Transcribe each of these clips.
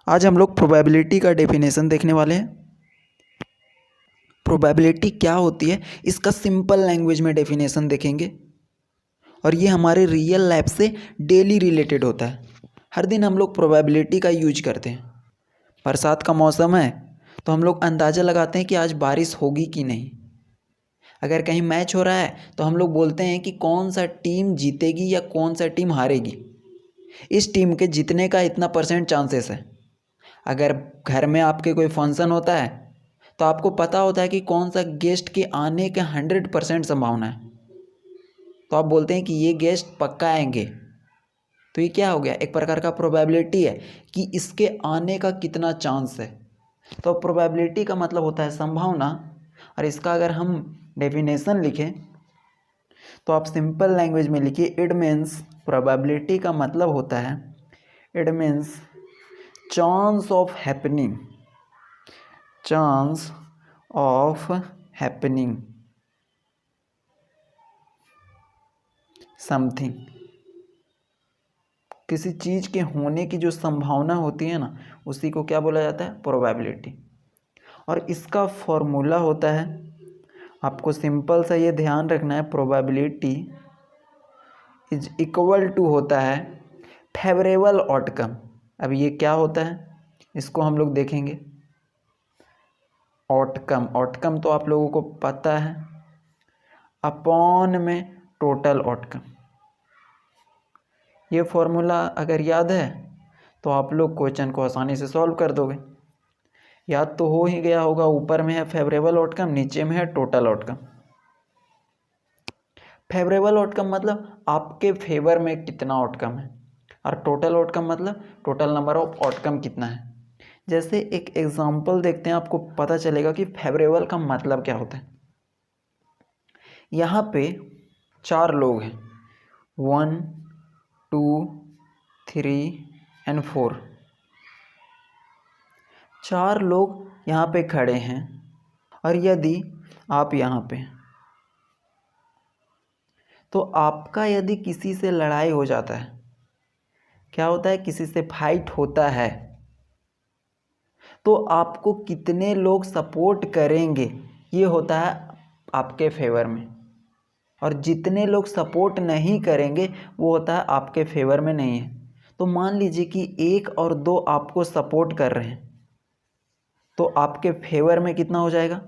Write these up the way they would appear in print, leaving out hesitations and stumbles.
आज हम लोग प्रोबेबिलिटी का डेफिनेशन देखने वाले हैं। प्रोबेबिलिटी क्या होती है इसका सिंपल लैंग्वेज में डेफिनेशन देखेंगे और ये हमारे रियल लाइफ से डेली रिलेटेड होता है। हर दिन हम लोग प्रोबेबिलिटी का यूज करते हैं। बरसात का मौसम है तो हम लोग अंदाज़ा लगाते हैं कि आज बारिश होगी कि नहीं। अगर कहीं मैच हो रहा है तो हम लोग बोलते हैं कि कौन सा टीम जीतेगी या कौन सा टीम हारेगी, इस टीम के जीतने का इतना % चांसेस है। अगर घर में आपके कोई फंक्शन होता है तो आपको पता होता है कि कौन सा गेस्ट के आने के 100% संभावना है, तो आप बोलते हैं कि ये गेस्ट पक्का आएंगे। तो ये क्या हो गया, एक प्रकार का प्रोबेबिलिटी है कि इसके आने का कितना चांस है। तो प्रोबेबिलिटी का मतलब होता है संभावना, और इसका अगर हम डेफिनेशन लिखें तो आप सिंपल लैंग्वेज में लिखिए, इट मीन्स, प्रोबेबिलिटी का मतलब होता है, it means chance of happening, chance of happening something. किसी चीज़ के होने की जो संभावना होती है ना, उसी को क्या बोला जाता है, प्रोबेबिलिटी। और इसका फॉर्मूला होता है, आपको सिंपल सा ये ध्यान रखना है, प्रोबेबिलिटी इज इक्वल टू होता है फेवरेबल आउटकम। अब ये क्या होता है इसको हम लोग देखेंगे। आउटकम, आउटकम तो आप लोगों को पता है, अपॉन में टोटल आउटकम। ये फॉर्मूला अगर याद है तो आप लोग क्वेश्चन को आसानी से सॉल्व कर दोगे। याद तो हो ही गया होगा, ऊपर में है फेवरेबल आउटकम, नीचे में है टोटल आउटकम। फेवरेबल आउटकम मतलब आपके फेवर में कितना आउटकम है, और टोटल आउटकम मतलब टोटल नंबर ऑफ आउटकम कितना है। जैसे एक एग्जांपल देखते हैं, आपको पता चलेगा कि फेवरेबल का मतलब क्या होता है। यहाँ पे 4 लोग हैं, 1 2 3 एंड 4। 4 लोग यहाँ पे खड़े हैं, और यदि आप यहाँ पे, तो आपका यदि किसी से लड़ाई हो जाता है, क्या होता है, किसी से फाइट होता है, तो आपको कितने लोग सपोर्ट करेंगे ये होता है आपके फेवर में, और जितने लोग सपोर्ट नहीं करेंगे वो होता है आपके फेवर में नहीं है। तो मान लीजिए कि 1 और 2 आपको सपोर्ट कर रहे हैं, तो आपके फेवर में कितना हो जाएगा,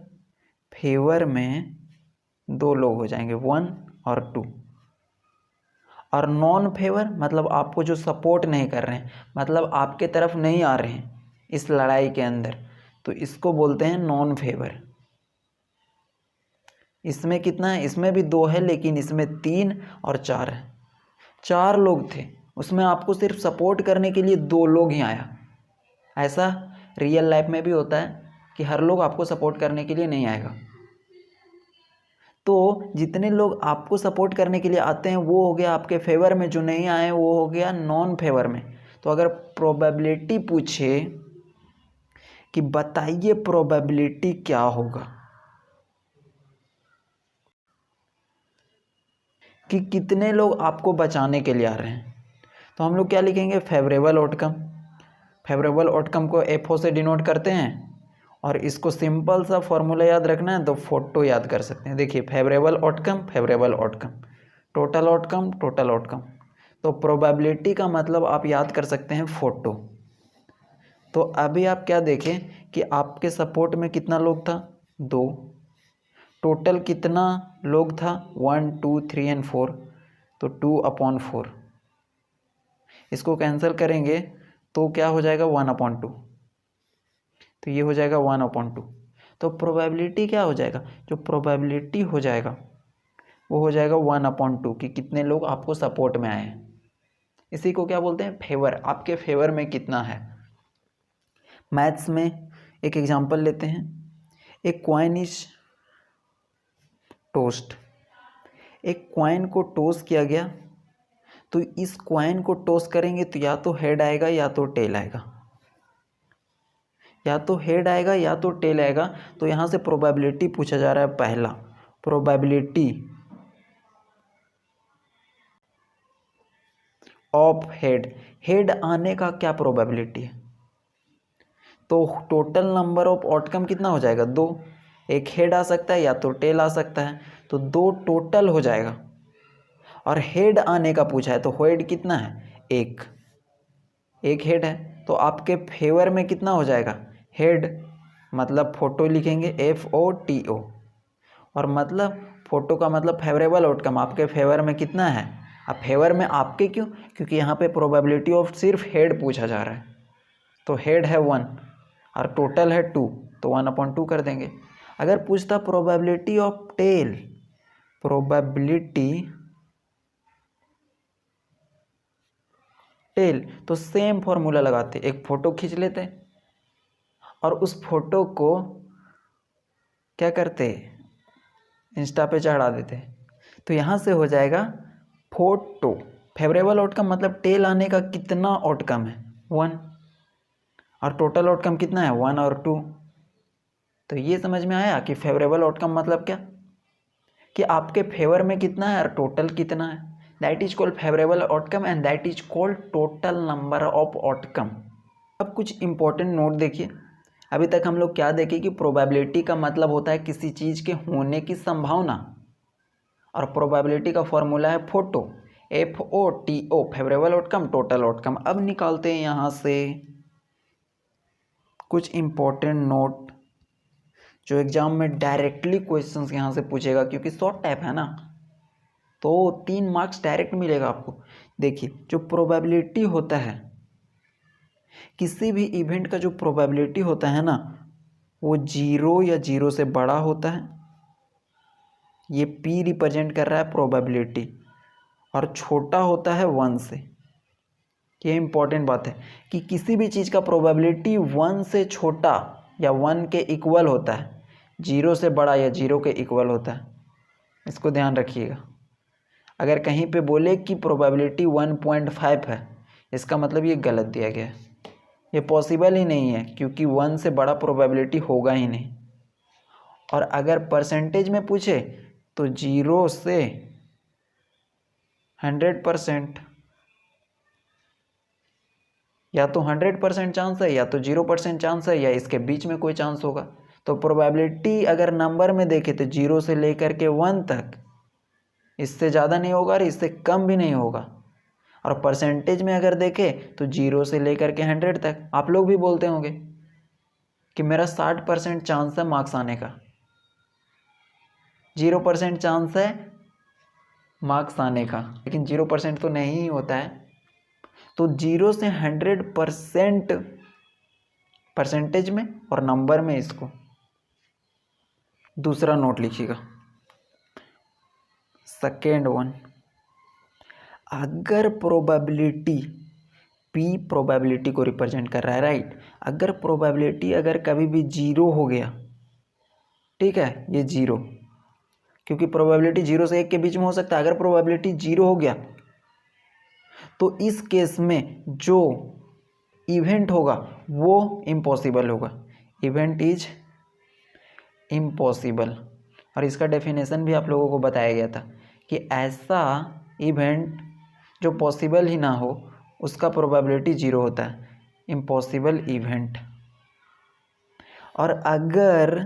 फेवर में 2 लोग हो जाएंगे, 1 और 2। और नॉन फेवर मतलब आपको जो सपोर्ट नहीं कर रहे हैं, मतलब आपके तरफ नहीं आ रहे हैं इस लड़ाई के अंदर, तो इसको बोलते हैं नॉन फेवर। इसमें कितना है, इसमें भी 2 है, लेकिन इसमें 3 और 4 है। 4 लोग थे, उसमें आपको सिर्फ सपोर्ट करने के लिए 2 लोग ही आया। ऐसा रियल लाइफ में भी होता है कि हर लोग आपको सपोर्ट करने के लिए नहीं आएगा। तो जितने लोग आपको सपोर्ट करने के लिए आते हैं वो हो गया आपके फेवर में, जो नहीं आए वो हो गया नॉन फेवर में। तो अगर प्रोबेबिलिटी पूछे कि बताइए प्रोबेबिलिटी क्या होगा, कि कितने लोग आपको बचाने के लिए आ रहे हैं, तो हम लोग क्या लिखेंगे, फेवरेबल आउटकम। फेवरेबल आउटकम को एफओ से डिनोट करते हैं, और इसको सिंपल सा फॉर्मूला याद रखना है तो फोटो याद कर सकते हैं। देखिए, favourable outcome, favourable outcome, total outcome, total outcome. तो प्रोबेबिलिटी का मतलब आप याद कर सकते हैं फोटो। तो अभी आप क्या देखें कि आपके सपोर्ट में कितना लोग था, 2। टोटल कितना लोग था, 1 2 3 एंड 4, तो 2/4। इसको कैंसिल करेंगे तो क्या हो जाएगा, 1/2। तो ये हो जाएगा 1/2। तो प्रोबेबिलिटी क्या हो जाएगा, जो प्रोबेबिलिटी हो जाएगा वो हो जाएगा 1/2 कि कितने लोग आपको सपोर्ट में आए हैं। इसी को क्या बोलते हैं, फेवर, आपके फेवर में कितना है। मैथ्स में एक एग्जांपल लेते हैं, एक कॉइन इज टोस्ट। एक कॉइन को टोस किया गया, तो इस कॉइन को टोस करेंगे तो या तो हेड आएगा या तो टेल आएगा, या तो हेड आएगा या तो टेल आएगा। तो यहाँ से प्रोबेबिलिटी पूछा जा रहा है, पहला प्रोबेबिलिटी ऑफ हेड, हेड आने का क्या प्रोबेबिलिटी है, तो टोटल नंबर ऑफ आउटकम कितना हो जाएगा 2। एक हेड आ सकता है या तो टेल आ सकता है, तो 2 टोटल हो जाएगा। और हेड आने का पूछा है तो हेड कितना है, एक हेड है, तो आपके फेवर में कितना हो जाएगा हेड, मतलब फोटो लिखेंगे FOTO, और मतलब फोटो का मतलब फेवरेबल आउटकम, आपके फेवर में कितना है। अब फेवर में आपके क्यों, क्योंकि यहाँ पे प्रोबेबिलिटी ऑफ सिर्फ हेड पूछा जा रहा है, तो हेड है 1 और टोटल है 2, तो 1/2 कर देंगे। अगर पूछता प्रोबेबिलिटी ऑफ टेल, तो सेम फॉर्मूला लगाते, एक फ़ोटो खींच लेते और उस फोटो को क्या करते, इंस्टा पे चढ़ा देते, तो यहाँ से हो जाएगा फोटो फेवरेबल आउटकम, मतलब टेल आने का कितना आउटकम है 1 और टोटल आउटकम कितना है 1 और 2। तो ये समझ में आया कि फेवरेबल आउटकम मतलब क्या, कि आपके फेवर में कितना है और टोटल कितना है, that is called favourable outcome and that is called total number of outcome. अब कुछ इंपॉर्टेंट नोट देखिए, अभी तक हम लोग क्या देखे कि प्रोबेबिलिटी का मतलब होता है किसी चीज़ के होने की संभावना, और प्रोबेबिलिटी का फॉर्मूला है photo, FOTO, favourable outcome total outcome. अब निकालते हैं यहाँ से कुछ इंपॉर्टेंट नोट जो एग्जाम में डायरेक्टली क्वेश्चंस यहाँ से पूछेगा, क्योंकि शॉर्ट टाइप है ना, तो 3 मार्क्स डायरेक्ट मिलेगा आपको। देखिए जो प्रोबेबिलिटी होता है, किसी भी इवेंट का जो प्रोबेबिलिटी होता है ना, वो 0 या 0 से बड़ा होता है, ये P रिप्रेजेंट कर रहा है प्रोबेबिलिटी, और छोटा होता है 1 से। ये इंपॉर्टेंट बात है कि किसी भी चीज़ का प्रोबेबिलिटी 1 से छोटा या 1 के इक्वल होता है, 0 से बड़ा या 0 के इक्वल होता है, इसको ध्यान रखिएगा। अगर कहीं पे बोले कि प्रोबेबिलिटी 1.5 है, इसका मतलब ये गलत दिया गया है, ये पॉसिबल ही नहीं है, क्योंकि 1 से बड़ा प्रोबेबिलिटी होगा ही नहीं। और अगर परसेंटेज में पूछे तो 0 से 100%, या तो 100% चांस है या तो 0% चांस है, या इसके बीच में कोई चांस होगा। तो प्रोबेबिलिटी अगर नंबर में देखें तो 0 से लेकर के 1 तक, इससे ज़्यादा नहीं होगा और इससे कम भी नहीं होगा। और परसेंटेज में अगर देखें तो 0 से लेकर के 100 तक। आप लोग भी बोलते होंगे कि मेरा 60% चांस है मार्क्स आने का, 0% चांस है मार्क्स आने का, लेकिन 0% तो नहीं होता है। तो 0 से 100% परसेंटेज में और नंबर में, इसको दूसरा नोट लिखिएगा। सेकेंड वन, अगर प्रोबेबिलिटी P प्रोबेबिलिटी को रिप्रेजेंट कर रहा है, राइट। अगर प्रोबेबिलिटी अगर कभी भी 0 हो गया, ठीक है, ये 0, क्योंकि प्रोबेबिलिटी 0 से 1 के बीच में हो सकता है। अगर प्रोबेबिलिटी 0 हो गया तो इस केस में जो इवेंट होगा वो इम्पॉसिबल होगा, इवेंट इज इम्पॉसिबल। और इसका डेफिनेशन भी आप लोगों को बताया गया था कि ऐसा इवेंट जो पॉसिबल ही ना हो उसका प्रोबेबिलिटी 0 होता है, इम्पॉसिबल इवेंट। और अगर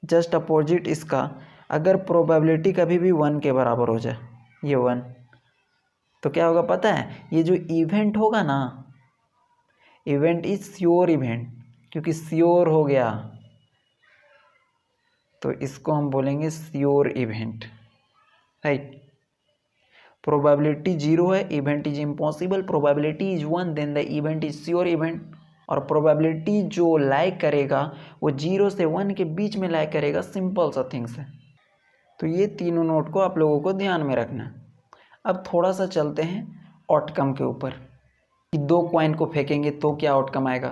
जस्ट अपोजिट इसका, अगर प्रोबेबिलिटी कभी भी 1 के बराबर हो जाए, ये 1, तो क्या होगा पता है, ये जो इवेंट होगा ना, इवेंट इज श्योर इवेंट, क्योंकि श्योर हो गया तो इसको हम बोलेंगे श्योर इवेंट, राइट। प्रोबेबिलिटी 0 है, event is impossible, probability is 1, then the event is sure event. और प्रोबेबिलिटी जो लाई करेगा वो 0 से 1 के बीच में लाई करेगा, सिंपल सा थिंग्स है। तो ये तीनों नोट को आप लोगों को ध्यान में रखना है। अब थोड़ा सा चलते हैं आउटकम के ऊपर, कि 2 कॉइन को फेंकेंगे तो क्या आउटकम आएगा,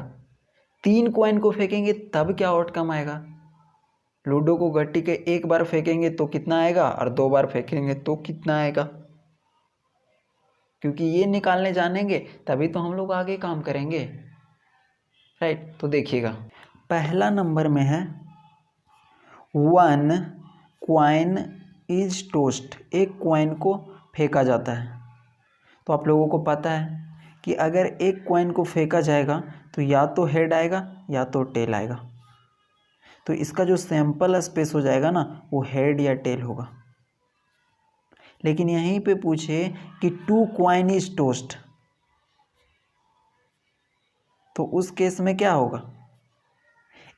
3 कॉइन को फेंकेंगे तब क्या आउटकम आएगा, लूडो को गट्टी के 1 बार फेंकेंगे तो कितना आएगा और 2 बार फेंकेंगे तो कितना आएगा, क्योंकि ये निकालने जानेंगे तभी तो हम लोग आगे काम करेंगे, राइट। तो देखिएगा, पहला नंबर में है 1 कॉइन इज टोस्ट, एक कॉइन को फेंका जाता है। तो आप लोगों को पता है कि अगर एक कॉइन को फेंका जाएगा तो या तो हेड आएगा या तो टेल आएगा। तो इसका जो सैंपल स्पेस हो जाएगा ना वो हेड या टेल होगा। लेकिन यहीं पे पूछे कि 2 कॉइन इज टोस्ट, तो उस केस में क्या होगा,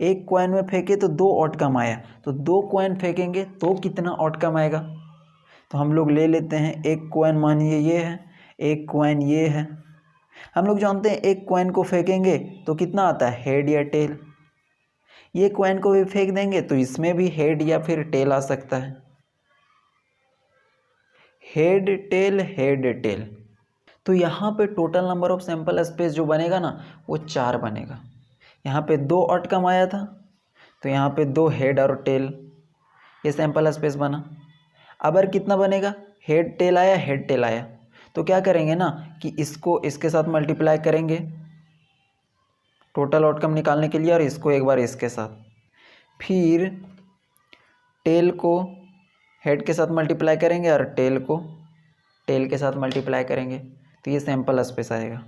एक कॉइन में फेंके तो 2 आउटकम आया, तो 2 कॉइन फेंकेंगे तो कितना आउटकम आएगा। तो हम लोग ले लेते हैं एक कॉइन, मानिए ये है, एक कॉइन ये है। हम लोग जानते हैं एक कॉइन को फेंकेंगे तो कितना आता है, हेड या टेल। ये कॉइन को भी फेंक देंगे तो इसमें भी हेड या फिर टेल आ सकता है, हेड टेल। तो यहाँ पे total number of sample space जो बनेगा ना वो 4 बनेगा। यहाँ पे 2 आउटकम आया था तो यहाँ पे 2 हेड और टेल, ये सैंपल स्पेस बना। अगर कितना बनेगा, हेड टेल आया, हेड टेल आया, तो क्या करेंगे ना कि इसको इसके साथ मल्टीप्लाई करेंगे टोटल आउटकम निकालने के लिए, और इसको एक बार इसके साथ, फिर टेल को हेड के साथ मल्टीप्लाई करेंगे और टेल को टेल के साथ मल्टीप्लाई करेंगे, तो ये सैंपल स्पेस आएगा।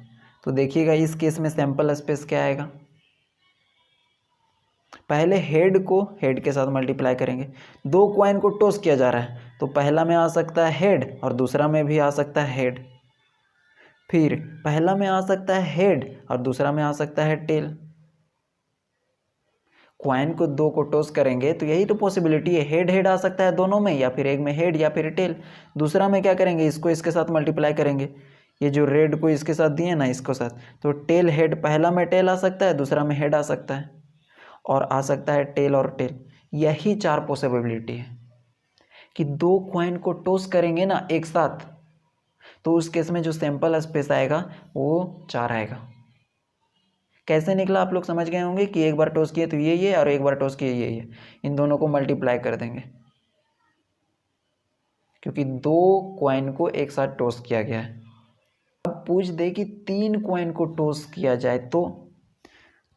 तो देखिएगा इस केस में सैंपल स्पेस क्या आएगा, पहले हेड को हेड के साथ मल्टीप्लाई करेंगे। 2 कॉइन को टॉस किया जा रहा है तो पहला में आ सकता है हेड और दूसरा में भी आ सकता है हेड, फिर पहला में आ सकता है हेड और दूसरा में आ सकता है टेल। कॉइन को 2 को टॉस करेंगे तो यही तो पॉसिबिलिटी है, हेड हेड आ सकता है दोनों में, या फिर एक में हेड या फिर टेल। दूसरा में क्या करेंगे, इसको इसके साथ मल्टीप्लाई करेंगे, ये जो रेड को इसके साथ दिए ना इसको साथ, तो टेल हेड, पहला में टेल आ सकता है, दूसरा में हेड आ सकता है, और आ सकता है टेल और टेल। यही 4 पॉसिबिलिटी है कि 2 कॉइन को टॉस करेंगे ना एक साथ, तो उस केस में जो सैंपल स्पेस आएगा वो 4 आएगा। कैसे निकला आप लोग समझ गए होंगे कि एक बार टॉस किए तो ये और एक बार टॉस किए ये, इन दोनों को मल्टीप्लाई कर देंगे क्योंकि 2 कॉइन को एक साथ टॉस किया गया है। अब पूछ दे कि 3 कॉइन को टॉस किया जाए, तो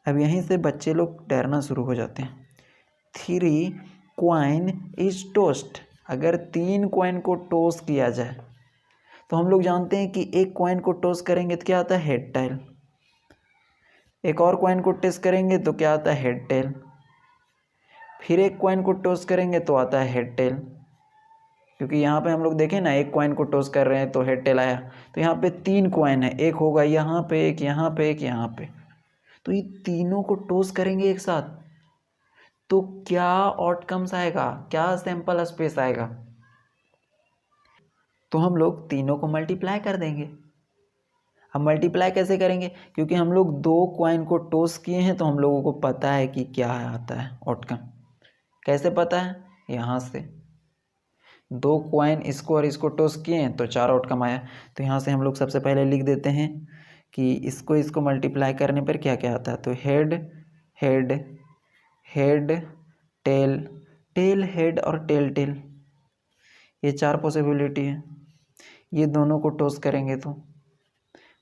अब यहीं से बच्चे लोग डरना शुरू हो जाते हैं। 3 कॉइन इज टॉस्ड, अगर 3 कॉइन को टॉस किया जाए तो हम लोग जानते हैं कि एक कॉइन को टॉस करेंगे तो क्या आता है, हेड टेल। एक और कॉइन को टॉस करेंगे तो क्या आता है, हेड टेल। फिर एक कॉइन को टॉस करेंगे तो आता है हेड टेल, क्योंकि यहाँ पे हम लोग देखें ना एक कॉइन को टॉस कर रहे हैं तो हेड टेल आया। तो यहाँ पे 3 कॉइन है, एक होगा यहाँ पे, एक यहाँ पे, एक यहाँ पे, तो ये तीनों को टॉस करेंगे एक साथ तो क्या आउटकम्स आएगा, क्या सैंपल स्पेस आएगा, तो हम लोग तीनों को मल्टीप्लाई कर देंगे। अब मल्टीप्लाई कैसे करेंगे, क्योंकि हम लोग 2 कॉइन को टॉस किए हैं तो हम लोगों को पता है कि क्या आता है आउटकम। कैसे पता है, यहाँ से 2 कॉइन इसको और इसको टॉस किए हैं तो 4 आउटकम आया। तो यहाँ से हम लोग सबसे पहले लिख देते हैं कि इसको मल्टीप्लाई करने पर क्या क्या आता है, तो head head head tail tail head और टेल टेल, ये 4 पॉसिबिलिटी है। ये दोनों को टॉस करेंगे तो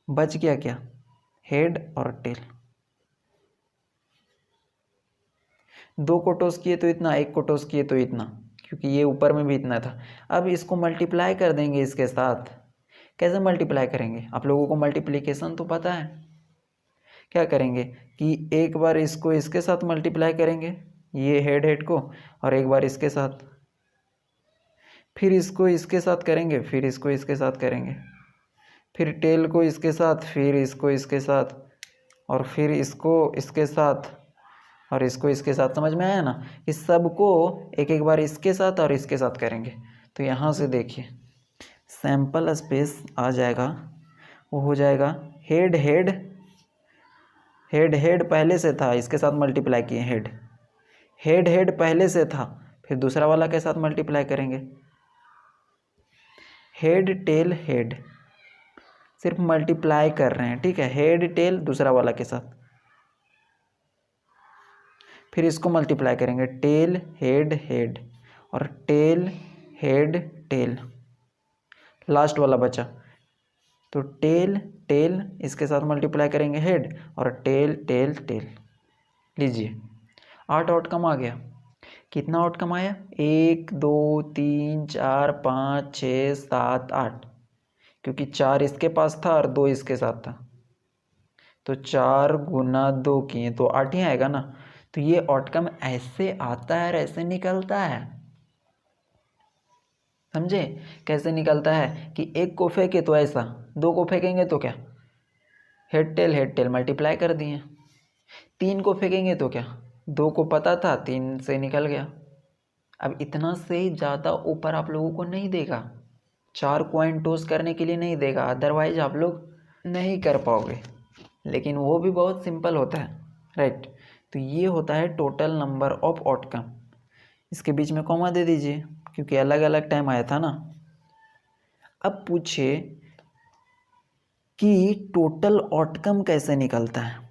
बच गया क्या, हेड और टेल। 2 को टॉस किए तो इतना, एक को टॉस किए तो इतना, क्योंकि ये ऊपर में भी इतना था। अब इसको मल्टीप्लाई कर देंगे इसके साथ। कैसे मल्टीप्लाई करेंगे, आप लोगों को मल्टीप्लिकेशन तो पता है। क्या करेंगे कि एक बार इसको इसके साथ मल्टीप्लाई करेंगे, ये हेड हेड को, और एक बार इसके साथ, फिर इसको इसके साथ करेंगे, फिर इसको इसके साथ करेंगे, फिर टेल को इसके साथ, फिर इसको इसके साथ, और फिर इसको इसके साथ, और इसको इसके साथ। समझ में आया ना, इस सब को एक एक बार इसके साथ और इसके साथ करेंगे। तो यहाँ से देखिए सैंपल स्पेस आ जाएगा, वो हो जाएगा हेड हेड हेड हेड पहले से था, इसके साथ मल्टीप्लाई किए, हेड हेड हेड पहले से था, फिर दूसरा वाला के साथ मल्टीप्लाई करेंगे, हेड टेल हेड, सिर्फ मल्टीप्लाई कर रहे हैं, ठीक है, हेड टेल दूसरा वाला के साथ, फिर इसको मल्टीप्लाई करेंगे, टेल हेड हेड और टेल हेड टेल, लास्ट वाला बचा तो टेल टेल, इसके साथ मल्टीप्लाई करेंगे हेड, और टेल टेल टेल। लीजिए 8 आउटकम आ गया। कितना आउटकम आया, 1 2 3 4 5 6 7 8, क्योंकि 4 इसके पास था और 2 इसके साथ था, तो 4 गुना 2 किए तो 8 ही आएगा ना। तो ये आउटकम ऐसे आता है और ऐसे निकलता है, समझे कैसे निकलता है कि एक को फेंके तो ऐसा, 2 को फेंकेंगे तो क्या, हेड टेल मल्टीप्लाई कर दिए। 3 को फेंकेंगे तो क्या, 2 को पता था 3 से निकल गया। अब इतना से ज़्यादा ऊपर आप लोगों को नहीं देगा, 4 कॉइन टॉस करने के लिए नहीं देगा, अदरवाइज आप लोग नहीं कर पाओगे। लेकिन वो भी बहुत सिंपल होता है, राइट। तो ये होता है टोटल नंबर ऑफ आउटकम। इसके बीच में कॉमा दे दीजिए क्योंकि अलग अलग टाइम आया था ना। अब पूछे कि टोटल आउटकम कैसे निकलता है।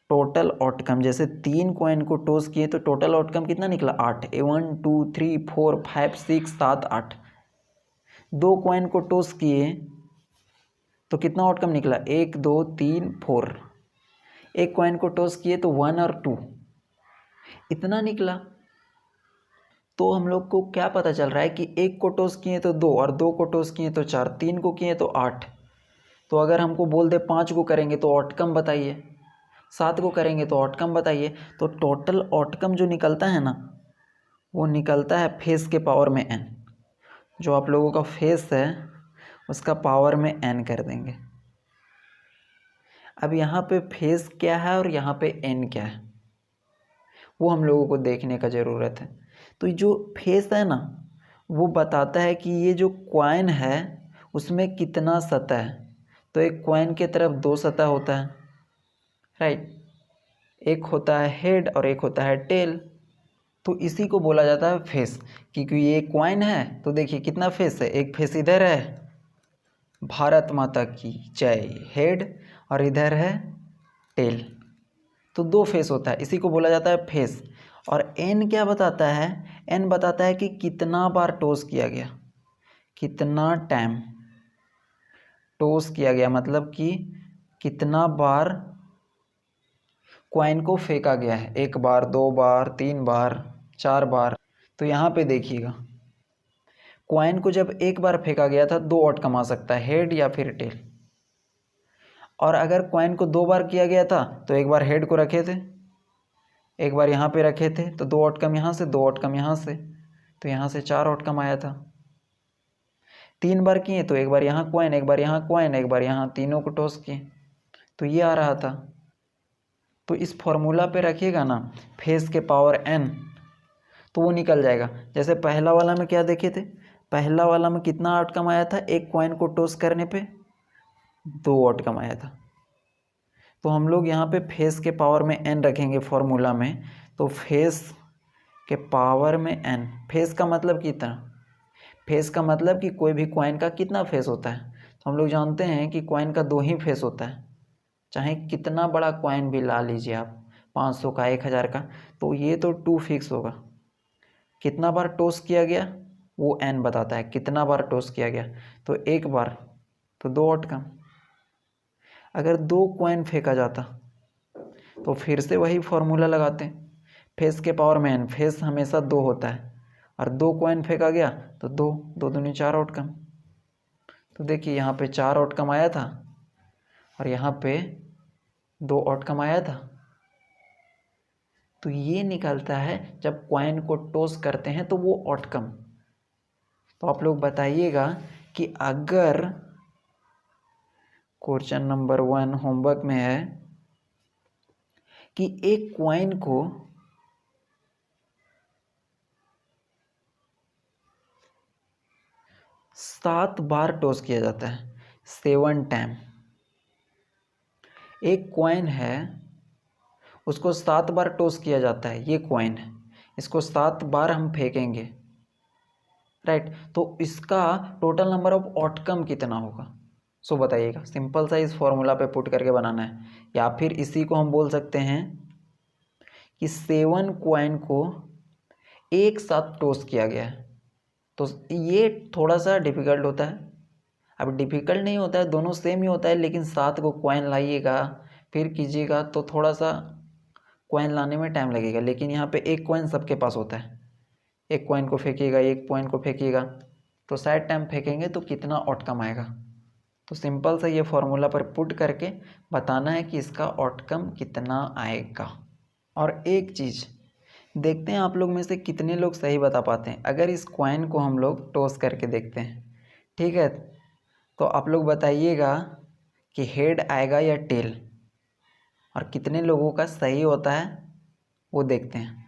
टोटल आउटकम जैसे 3 कॉइन को टॉस किए तो टोटल आउटकम कितना निकला, 8। 1 2 3 4 5 6 7 8। 2 कॉइन को टॉस किए तो कितना आउटकम निकला, 1 2 3 4। एक कॉइन को टॉस किए तो 1 और 2, इतना निकला। तो हम लोग को क्या पता चल रहा है कि एक को टॉस किए तो 2 और 2 को टॉस किए तो 4, 3 को किए तो 8। तो अगर हमको बोल दे 5 को करेंगे तो आउटकम बताइए, 7 को करेंगे तो आउटकम बताइए। तो टोटल आउटकम जो निकलता है ना, वो निकलता है फेस के पावर में n। जो आप लोगों का फेस है उसका पावर में n कर देंगे। अब यहाँ पे फेस क्या है और यहाँ पे n क्या है, वो हम लोगों को देखने का ज़रूरत है। तो जो फेस है ना, वो बताता है कि ये जो कॉइन है उसमें कितना सतह है। तो एक कॉइन के तरफ 2 सतह होता है, राइट। एक होता है हेड और एक होता है टेल। तो इसी को बोला जाता है फेस। क्योंकि ये कॉइन है तो देखिए कितना फेस है, एक फेस इधर है भारत माता की जय हेड, और इधर है टेल। तो 2 फेस होता है, इसी को बोला जाता है फेस। और एन क्या बताता है, एन बताता है कि कितना बार टॉस किया गया, कितना टाइम टॉस किया गया, मतलब कि कितना बार कॉइन को फेंका गया है, 1 बार 2 बार 3 बार 4 बार। तो यहाँ पे देखिएगा कॉइन को जब 1 बार फेंका गया था 2 आउटकम आ सकता है, हेड या फिर टेल। और अगर कॉइन को 2 बार किया गया था तो 1 बार हेड को रखे थे, 1 बार यहाँ पे रखे थे, तो 2 आउटकम यहाँ से 2 आउटकम यहाँ से, तो यहाँ से 4 आउटकम आया था। 3 बार किए तो 1 बार यहाँ कॉइन, 1 बार यहाँ कॉइन, 1 बार यहाँ, तीनों को टॉस किए तो ये आ रहा था। तो इस फॉर्मूला पे रखिएगा ना फेस के पावर n, तो वो निकल जाएगा। जैसे पहला वाला में क्या देखे थे, पहला वाला में कितना आउटकम आया था, एक कॉइन को टॉस करने पे 2 आउटकम आया था। तो हम लोग यहाँ पे फेस के पावर में n रखेंगे फॉर्मूला में। तो फेस के पावर में n, फेस का मतलब कितना, फेस का मतलब कि कोई भी कॉइन का कितना फेस होता है। तो हम लोग जानते हैं कि कॉइन का 2 ही फेस होता है, चाहे कितना बड़ा कॉइन भी ला लीजिए आप, 500 का 1000 का, तो ये तो 2 फिक्स होगा। कितना बार टॉस किया गया वो n बताता है, कितना बार टॉस किया गया। तो 1 बार तो 2 आउटकम। अगर 2 कॉइन फेंका जाता तो फिर से वही फॉर्मूला लगाते, फेस के पावर में n, फेस हमेशा 2 होता है, और 2 कॉइन फेंका गया तो 2 2 दूनी 4 आउटकम। तो देखिए यहाँ पे 4 आउटकम आया था और यहाँ पे 2 आउटकम आया था। तो ये निकलता है जब कॉइन को टॉस करते हैं तो वो आउटकम। तो आप लोग बताइएगा कि अगर क्वेश्चन नंबर 1 होमवर्क में है कि एक कॉइन को 7 बार टॉस किया जाता है, 7 टाइम। एक कॉइन है उसको 7 बार टॉस किया जाता है, ये कॉइन है, इसको 7 बार हम फेंकेंगे, राइट। तो इसका टोटल नंबर ऑफ आउटकम कितना होगा, सो बताइएगा। सिंपल सा इस फॉर्मूला पे पुट करके बनाना है, या फिर इसी को हम बोल सकते हैं कि 7 कॉइन को एक साथ टॉस किया गया है। तो ये थोड़ा सा डिफ़िकल्ट होता है। अब डिफ़िकल्ट नहीं होता है, दोनों सेम ही होता है, लेकिन 7 को कॉइन लाइएगा फिर कीजिएगा तो थोड़ा सा कॉइन लाने में टाइम लगेगा। लेकिन यहाँ पे एक कॉइन सबके पास होता है, एक कॉइन को फेंकिएगा, एक कॉइन को फेंकिएगा, तो 7 टाइम फेंकेंगे तो कितना आउटकम आएगा। तो सिंपल सा ये फॉर्मूला पर पुट करके बताना है कि इसका आउटकम कितना आएगा। और एक चीज़ देखते हैं आप लोग में से कितने लोग सही बता पाते हैं। अगर इस कॉइन को हम लोग टॉस करके देखते हैं, ठीक है, तो आप लोग बताइएगा कि हेड आएगा या टेल, और कितने लोगों का सही होता है वो देखते हैं।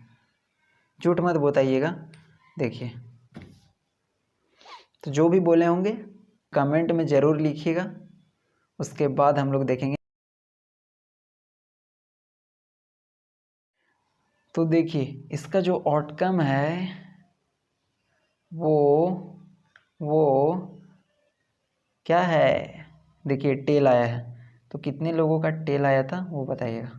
झूठ मत बताइएगा। देखिए, तो जो भी बोले होंगे कमेंट में ज़रूर लिखिएगा, उसके बाद हम लोग देखेंगे। तो देखिए, इसका जो आउटकम है वो क्या है। देखिए टेल आया है, तो कितने लोगों का टेल आया था वो बताइएगा।